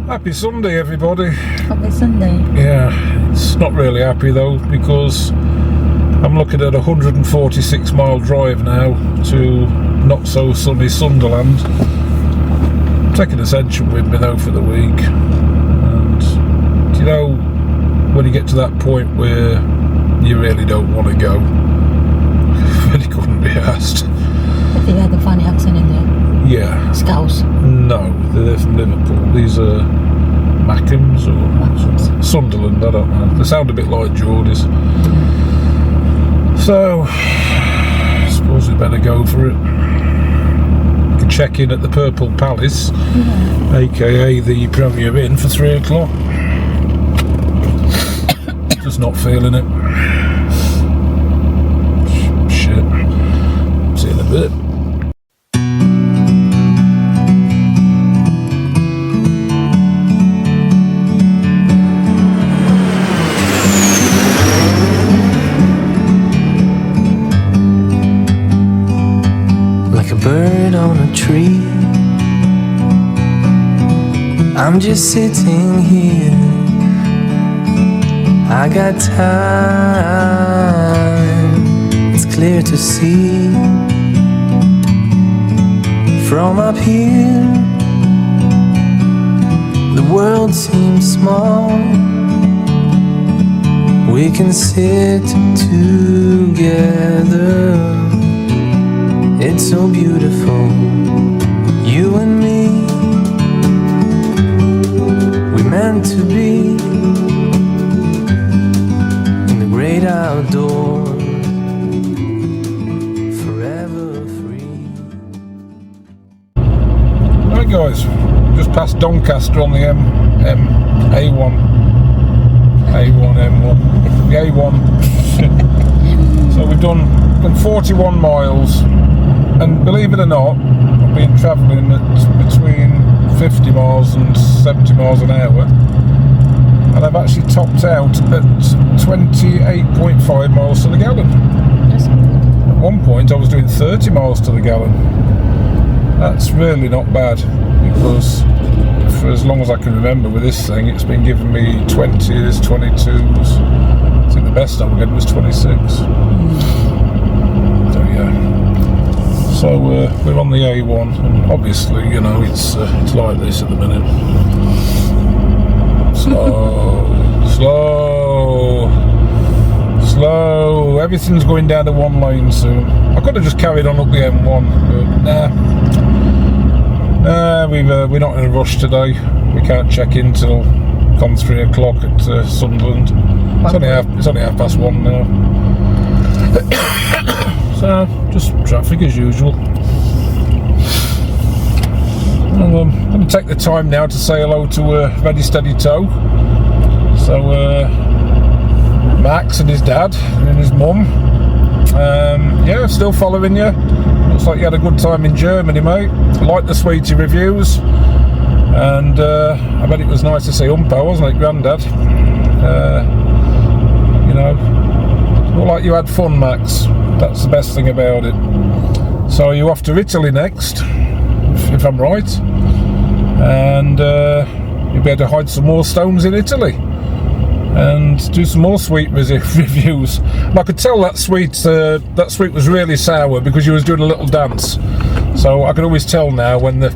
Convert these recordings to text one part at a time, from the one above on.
Happy Sunday, everybody. Happy Sunday. Yeah, it's not really happy though, because I'm looking at a 146 mile drive now to not so sunny Sunderland. I'm taking Asension with me though for the week. And do you know, when you get to that point where you really don't want to go, really couldn't be asked. I think I had a funny accent in there. Yeah. Scouse. No, they're from Liverpool. These are Mackhams or Sunderland, I don't know. They sound a bit like Geordies. So, I suppose we better go for it. We can check in at the Purple Palace, aka the Premier Inn, for 3 o'clock. Just not feeling it. Shit. See you in a bit. Bird on a tree, I'm just sitting here. I got time, it's clear to see. From up here, the world seems small. We can sit together. It's so beautiful, you and me. We're meant to be in the great outdoors, forever free. Right guys, just past Doncaster on the A1, the A1. So we've done 41 miles. And believe it or not, I've been travelling at between 50 miles and 70 miles an hour, and I've actually topped out at 28.5 miles to the gallon. That's good. At one point I was doing 30 miles to the gallon. That's really not bad, because for as long as I can remember with this thing, it's been giving me 20s, 22s. I think the best I was getting was 26. So yeah. So we're on the A1, and obviously, you know, it's like this at the minute. Slow. Everything's going down to one lane soon. I could have just carried on up the M1, but nah. We're not in a rush today. We can't check in till come 3 o'clock at Sunderland. It's only 1:30 now. So, just traffic as usual. I'm going to take the time now to say hello to Ready Steady Tow. So, Max and his dad and his mum. Yeah, still following you. Looks like you had a good time in Germany, mate. I like the sweetie reviews. And I bet it was nice to see Umpo, wasn't it, Grandad? You know, looked like you had fun, Max. That's the best thing about it. So you're off to Italy next, if I'm right, and you'll be able to hide some more stones in Italy and do some more sweet reviews. And I could tell that sweet was really sour because you was doing a little dance. So I can always tell now when they're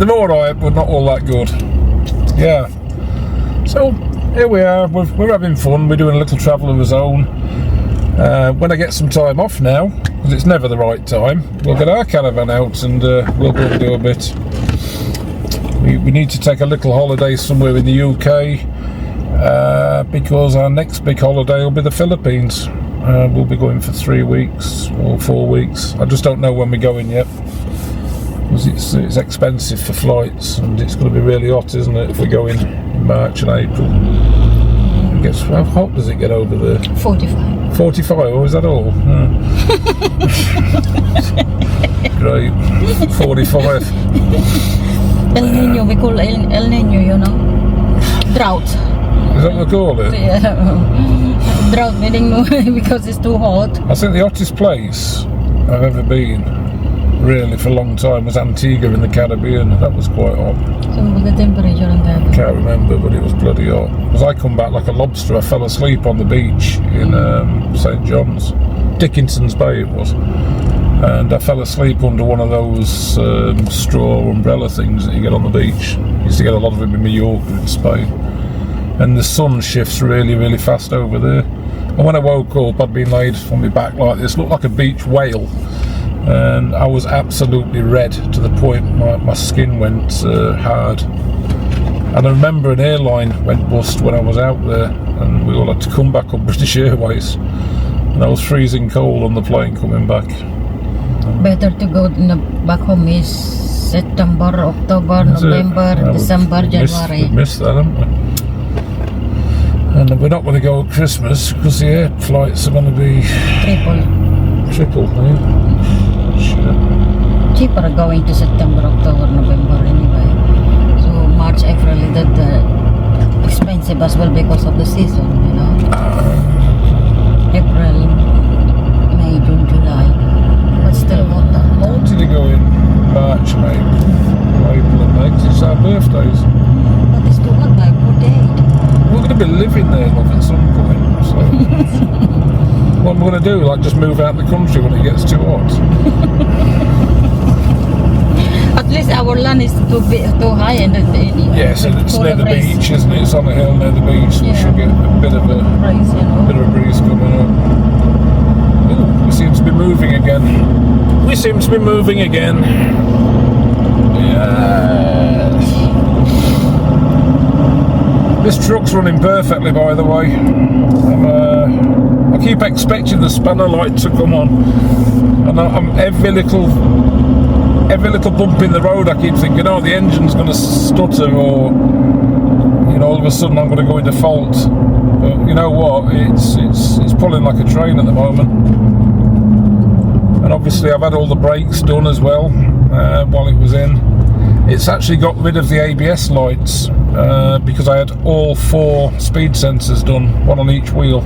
alright, but not all that good. Yeah. So here we are. We're having fun. We're doing a little travel of our own. When I get some time off now, because it's never the right time, we'll get our caravan out and we'll go and do a bit. We need to take a little holiday somewhere in the UK, because our next big holiday will be the Philippines. We'll be going for 3 weeks or 4 weeks. I just don't know when we're going yet, because it's expensive for flights, and it's going to be really hot, isn't it, if we go in March and April. How hot does it get over there? 45. 45, or is that all? Great. 45. El Nino, we call El Nino, you know. Drought. Is that what they call it? Yeah. Drought meaning no, because it's too hot. I think the hottest place I've ever been really for a long time was Antigua in the Caribbean. That was quite hot. So what was the temperature on that? Can't remember, but it was bloody hot. As I come back like a lobster, I fell asleep on the beach in St John's, Dickinson's Bay it was, and I fell asleep under one of those straw umbrella things that you get on the beach. Used to get a lot of them in Mallorca in Spain, and the sun shifts really, really fast over there. And when I woke up, I'd been laid on my back like this, looked like a beach whale, and I was absolutely red to the point my skin went hard. And I remember an airline went bust when I was out there, and we all had to come back on British Airways, and I was freezing cold on the plane coming back. Better to go back home is September, October, November, December, January. We missed that, haven't we? And we're not going to go at Christmas because the air flights are going to be triple. Yeah. Sure. Cheaper going to September, October, November anyway. So March, April is the expensive as well because of the season, you know. April, May, June, July. But still hot. I wanted to go in March, May, April and May because it's our birthdays. But it's too hot by 48. We're going to be living there, love, at some point. So. What am I going to do? Like just move out of the country when it gets too hot? At least our land is too high and yes, it's near the beach, isn't it? It's on a hill near the beach, so we should get a bit of a breeze, you know? bit of a breeze coming up. Ooh, we seem to be moving again. We seem to be moving again. Yes. This truck's running perfectly, by the way. I keep expecting the spanner light to come on, and every little bump in the road, I keep thinking, oh, the engine's going to stutter, or you know, all of a sudden I'm going to go into fault. But you know what? It's pulling like a train at the moment. And obviously, I've had all the brakes done as well while it was in. It's actually got rid of the ABS lights because I had all 4 speed sensors done, one on each wheel.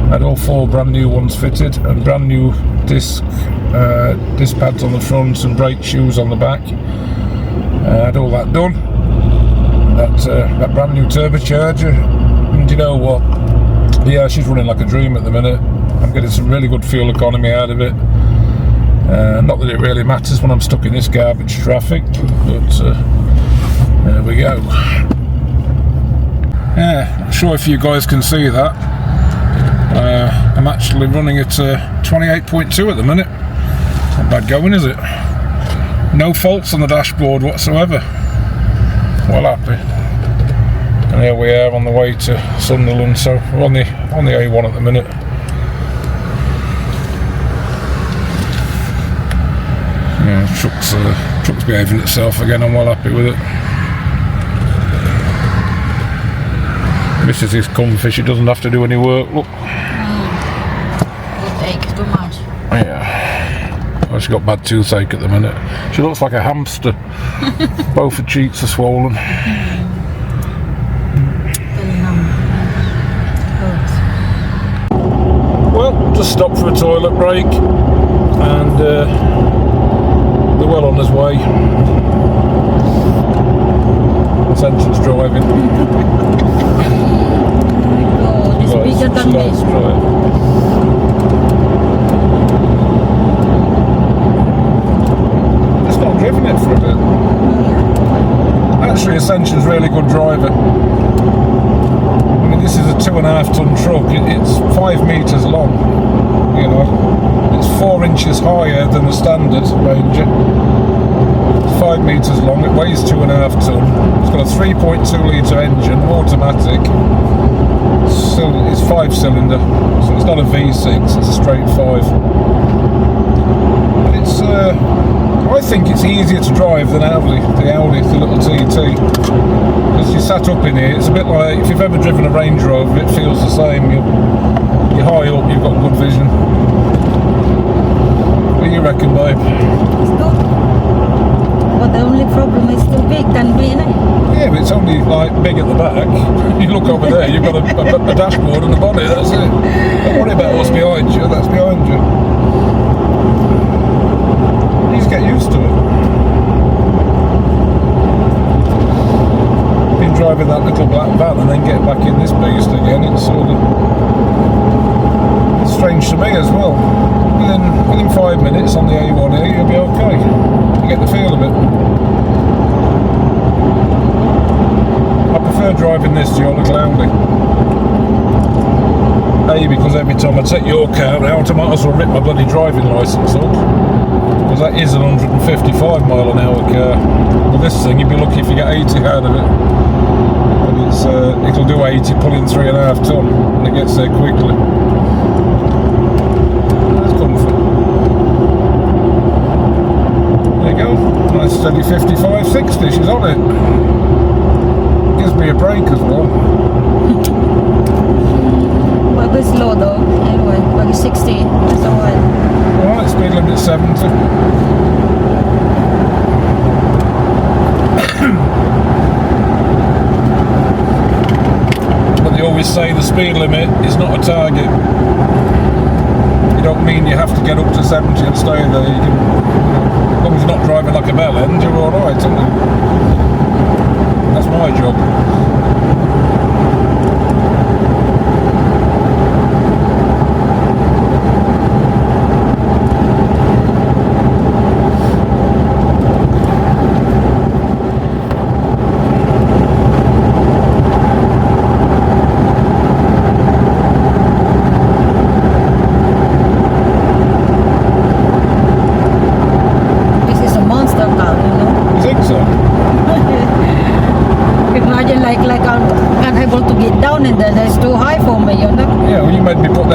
I had all 4 brand new ones fitted, and brand new disc pads on the front and brake shoes on the back. I had all that done. That brand new turbocharger, and you know what? Yeah, she's running like a dream at the minute. I'm getting some really good fuel economy out of it. Not that it really matters when I'm stuck in this garbage traffic, but there we go. Yeah, I'm sure if you guys can see that. I'm actually running at 28.2 at the minute. Not bad going, is it? No faults on the dashboard whatsoever. Well happy. And here we are on the way to Sunderland, so we're on the A1 at the minute. Yeah, truck's behaving itself again. I'm well happy with it. Mrs. is comfy, she doesn't have to do any work. Look. Toothache too much. Yeah. Well, she's got bad toothache at the minute. She looks like a hamster. Both her cheeks are swollen. Well, just stopped for a toilet break, and they're well on his way. Asension's driving. Oh, it's bigger than me. It's not driven it for a bit. Actually, Asension's a really good driver. I mean, this is a 2.5 ton truck. It's 5 metres long. You know, it's 4 inches higher than the standard Ranger. It's 5 metres long. It weighs 2.5 ton. It's got a 3.2 litre engine, automatic. It's 5-cylinder, so it's not a V6. It's a straight 5. But it's. I think it's easier to drive than the Audi, the little TT. Because you sat up in here, it's a bit like if you've ever driven a Range Rover, it feels the same. You're high up, you've got good vision. What do you reckon, babe? It's good. But the only problem is too big than PINAY. Yeah, but it's only like big at the back. You look over there, you've got a dashboard and a body, that's it. Don't worry about what's behind you, that's behind you. He's get used to it. Been driving that little black van and then getting back in this beast again, it's sort of strange to me as well. Within 5 minutes on the A1 here, you'll be okay. You get the feel of it. I prefer driving this to your little Audi. A, because every time I take your car out, I might as well rip my bloody driving licence up. Because that is an 155 mile an hour car. But this thing, you'd be lucky if you get 80 out of it. But it'll do 80 pulling 3.5 tonne, and it gets there quickly. That's comfort. There you go. Nice steady 55, 60, she's on it. Gives me a break as well. But it's low though, anyway, but 60, that's alright. Alright, speed limit 70. But they always say the speed limit is not a target. You don't mean you have to get up to 70 and stay there. You can, as long as you're not driving like a bell end, you're alright, isn't it? That's my job.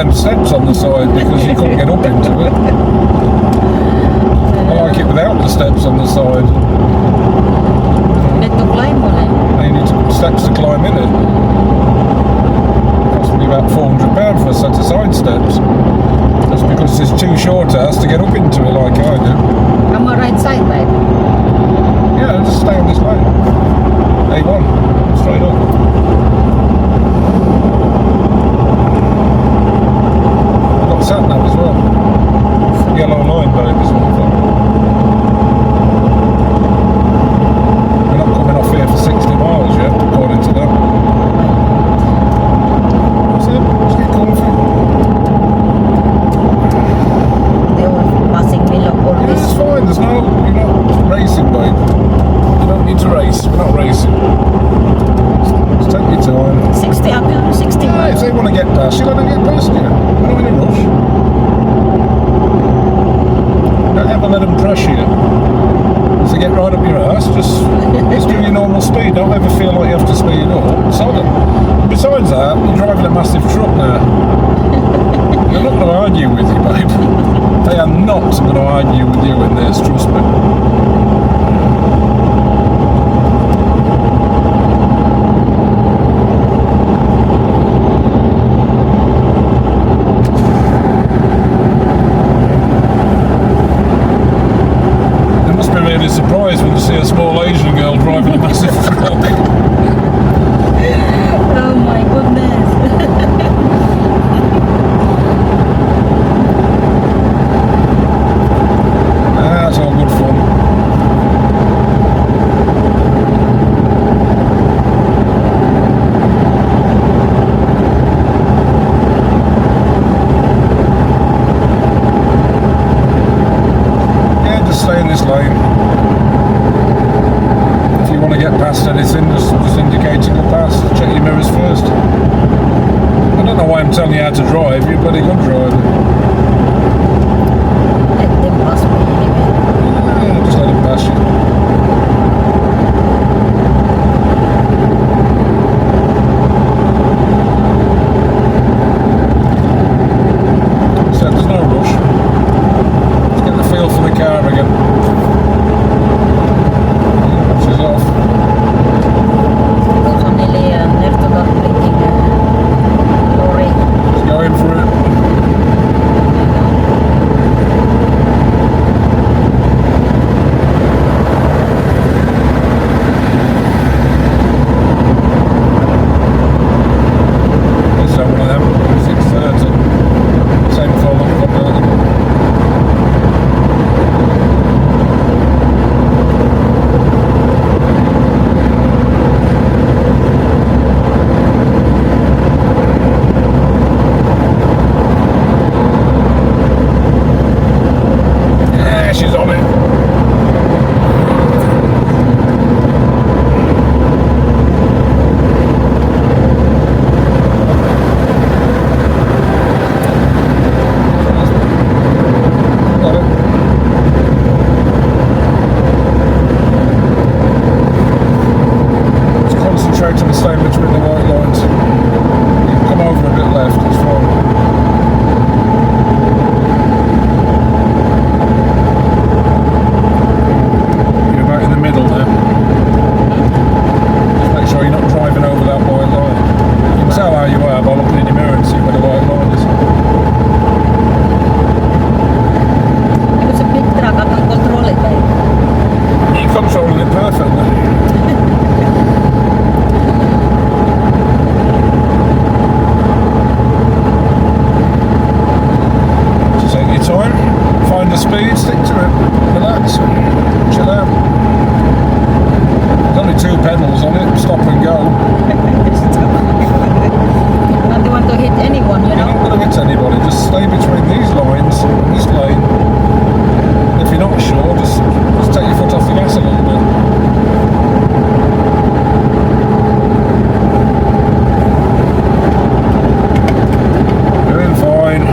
Steps on the side because you couldn't get up into it. I like it without the steps on the side. Need to climb on it. You need steps to climb in it. Cost me about £400 for a set of side steps. That's because it's too short to us to get up into it like I do. I'm on right side, babe. Yeah, just stay on this lane. A1, straight up. Sat nav as well. Yellow line, babe, is what I thought. We're not coming off here for 60 miles yet, according to that. What's it? Just get comfy. They were passing me like all Yeah, this. it's fine. There's no, you're not racing, babe. You don't need to race. We're not racing. Just take your time. 60, I'm doing 60 Yeah, miles. if they want to get past you, let them get past you. We're not in a rush. Don't ever let them pressure you. So get right up your ass, just do your normal speed. Don't ever feel like you have to speed up. Solid. Besides that, you're driving a massive truck now. They're not going to argue with you, babe. They are not going to argue with you in this, trust me. Surprised when you see a small Asian girl driving a massive truck. Oh my goodness. That's all good fun. Yeah, just stay in this lane. Past anything, just indicate to go past. Check your mirrors first. I don't know why I'm telling you how to drive, you're a bloody good driver. Let them pass me anyway. Yeah, just let them pass you. So there's no rush. Just get the feel for the car again. She's off. Let's go in for it. staying between the white lines. You can come over a bit left, it's fine. You're about in the middle there. Just make sure you're not driving over that white line. You can tell how you are by looking in your mirror and seeing where the white line is. It's a big truck, I can control it, babe. You're controlling it perfectly. Take your time, find the speed, stick to it, relax, chill out. There's only 2 pedals on it, stop and go. I don't want to hit anyone, you You're know. not going to hit anybody, just stay between these lines, this lane. If you're not sure, just take your foot off the gas a little bit. Doing fine.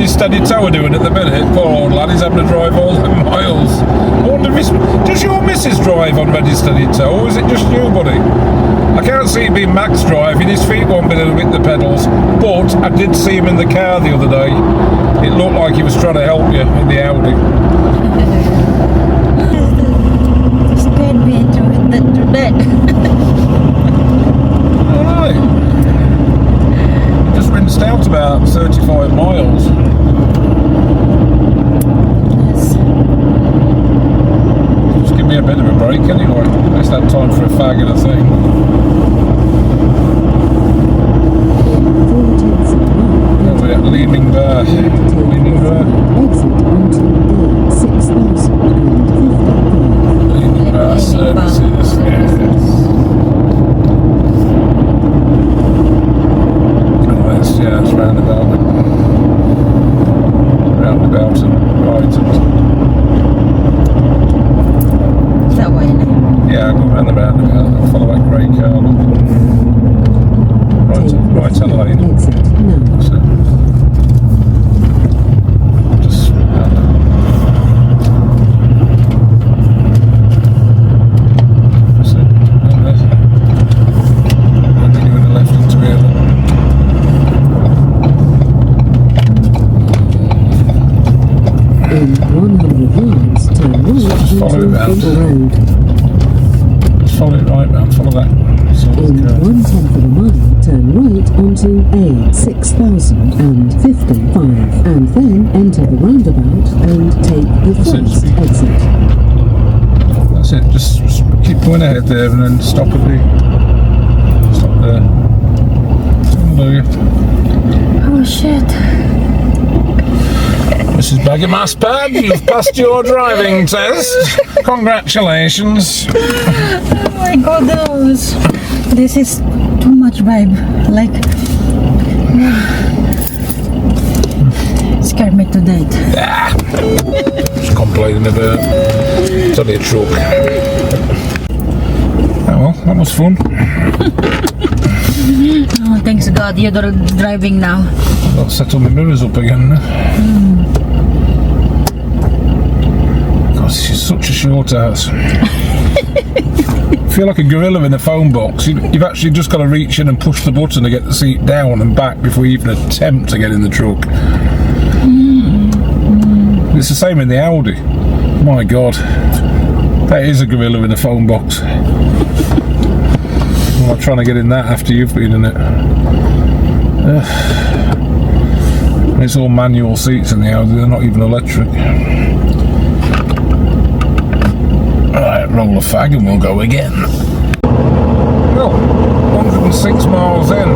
Steady tower doing at the minute. Poor old lad, he's having to drive all them miles. I wonder if does your missus drive on ready steady tow, or is it just you, buddy? I can't see it being Max driving, his feet won't be able to hit the pedals, but I did see him in the car the other day. It looked like he was trying to help you in the Audi. Scared me to death. Alright. Just rinsed out about 35 miles. A bit of a break anyway. It's that time for a fag and a thing. road. road. Just follow it right round, follow that. In 1/10 of a mile, turn right onto A6055 and then enter the roundabout and take the first exit. That's it, just keep going ahead there and then stop at the... Stop there. Hallelujah. Oh shit. Mrs. Baggermaspad, you've passed your driving test. Congratulations. Oh my god, this is too much vibe. Like, scared me to death. Just complaining about it's only a truck. Oh well, that was fun. Oh, thanks God, you're driving now. I'll settle my mirrors up again. God, she's such a short ass. I feel like a gorilla in a phone box. You've actually just got to reach in and push the button to get the seat down and back before you even attempt to get in the truck. It's the same in the Audi. My God, that is a gorilla in a phone box. I'm not trying to get in that after you've been in it. It's all manual seats in the Audi, they're not even electric. Alright, roll a fag and we'll go again. Well, 106 miles in.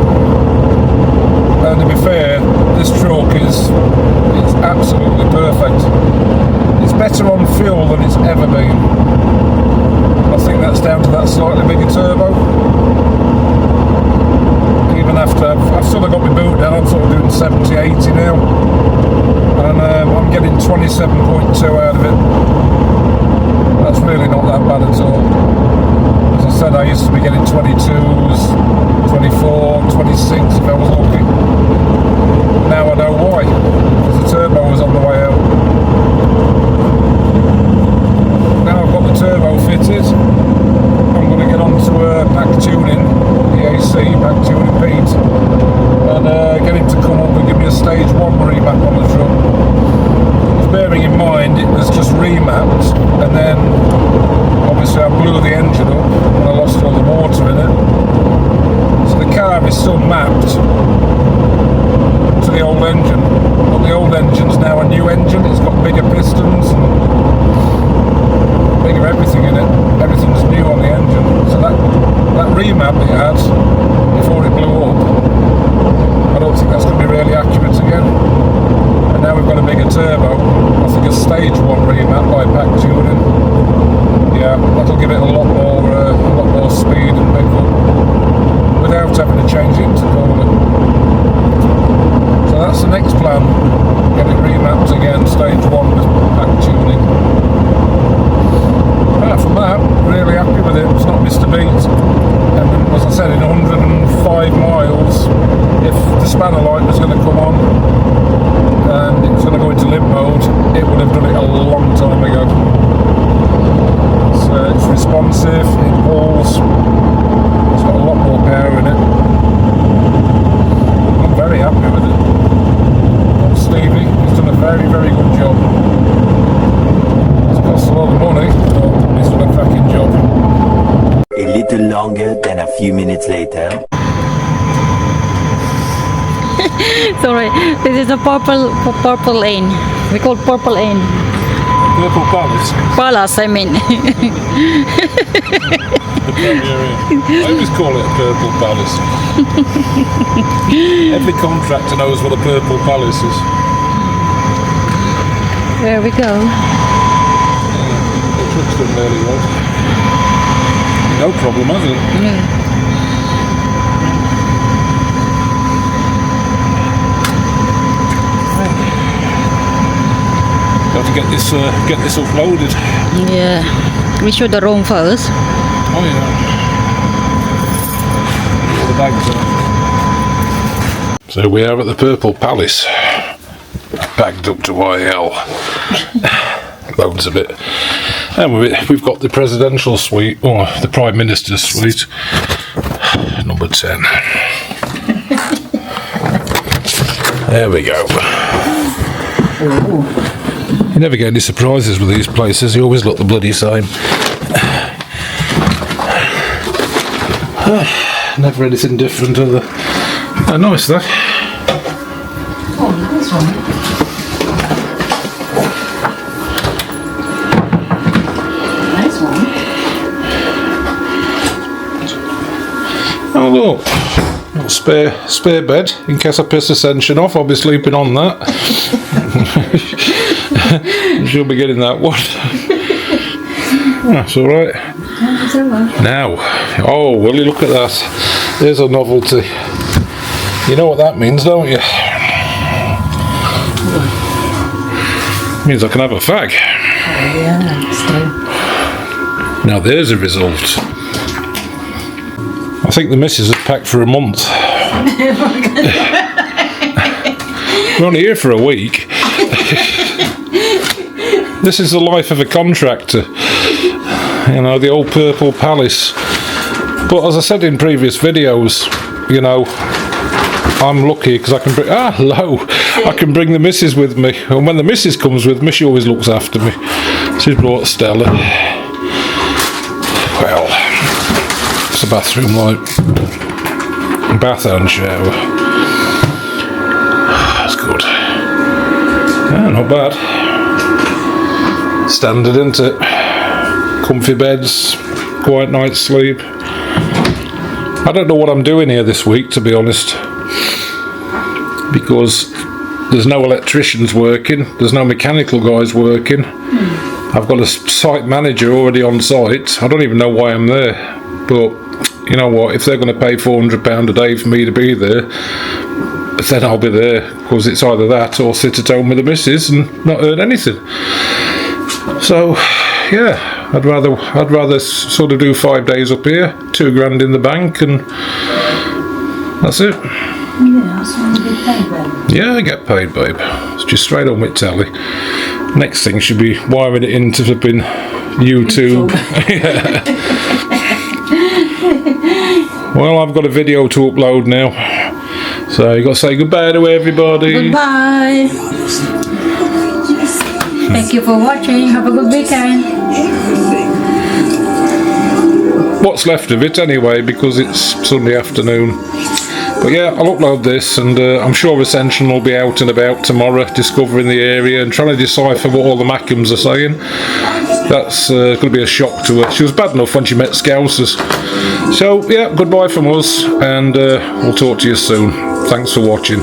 And to be fair, this truck is absolutely perfect. It's better on fuel than it's ever been. I think that's down to that slightly bigger turbo. Even after I've sort of got my boot down, I'm sort of doing 70, 80 now. And I'm getting 27.2 out of it. That's really not that bad at all. As I said, I used to be getting 22s, 24, 26 if I was lucky. Now I know why, because the turbo was on the way out. Now I've got the turbo fitted, I'm going to get on to back tuning, the AC, back tuning Pete, and get him to come up and give me a stage 1 remap on the truck. Bearing in mind it was just remapped, and then obviously I blew the engine up and I lost all the water in it. So the car is still mapped to the old engine, but the old engine's now a new engine. It's got bigger pistons and bigger everything in it. Everything's new on the engine. So that remap it had before it blew up, I don't think that's going to be really accurate again. And now we've got a bigger turbo. I think a stage 1 remap by pack tuning. Yeah, that'll give it a lot more speed and pickup without having to change the intercooler. So that's the next plan. Get it remapped again, stage 1 with pack tuning. Apart from that, really happy with it. It's not missed a beat. And as I said, in 105 miles, if the spanner light was going to come on and it was going to go into limp mode, it would have done it a long time ago. So it's responsive, it pulls, it's got a lot more power in it. I'm very happy with it. Stevie, he's done a very, very good job. It's cost a lot of money, but he's done a cracking job. A little longer than a few minutes later. Sorry, this is a purple lane. We call purple lane. Purple Palace. Palace, I mean. The area. I always call it a Purple Palace. Every contractor knows what a Purple Palace is. There we go. The truck's done really well. No problem, has it? Yeah. Got to get this uploaded. Yeah. We show the room first. Oh yeah. All the bags are. So we are at the Purple Palace, bagged up to YL. Loads of it. And we've got the presidential suite, or the Prime Minister's suite, number 10. There we go. You never get any surprises with these places, you always look the bloody same. Never anything different other. Oh, nice that. Oh, this one. Nice one. Oh look, little spare bed in case I piss Asension off. I'll be sleeping on that. She'll be getting that one. That's all right. That's all right. Now, oh, will you look at that? There's a novelty. You know what that means, don't you? Means I can have a fag. Yeah, it's true. Now there's a result. I think the missus has packed for a month. We're only here for a week. This is the life of a contractor. You know, the old Purple Palace. But as I said in previous videos, you know, I'm lucky because I can bring... Ah, hello! I can bring the missus with me. And when the missus comes with me, she always looks after me. She's brought Stella. Well, it's a bathroom light. Bath and shower. That's good. Yeah, not bad. Standard, isn't it? Comfy beds, quiet night's sleep. I don't know what I'm doing here this week, to be honest, because there's no electricians working, there's no mechanical guys working. I've got a site manager already on site. I don't even know why I'm there, but you know what, if they're going to pay £400 a day for me to be there, then I'll be there, because it's either that or sit at home with the missus and not earn anything. So yeah, I'd rather sort of do 5 days up here, £2 in the bank, and that's it. Yeah, so you get paid, babe. Yeah, I get paid, babe. It's just straight on with telly. Next thing should be wiring it into flipping YouTube. Yeah. Well, I've got a video to upload now, so you got to say goodbye to everybody. Goodbye. Thank you for watching. Have a good weekend. What's left of it anyway, because it's Sunday afternoon. But yeah, I'll upload this, and I'm sure Asension will be out and about tomorrow, discovering the area and trying to decipher what all the Mackhams are saying. That's going to be a shock to her. She was bad enough when she met Scousers. So yeah, goodbye from us, and we'll talk to you soon. Thanks for watching.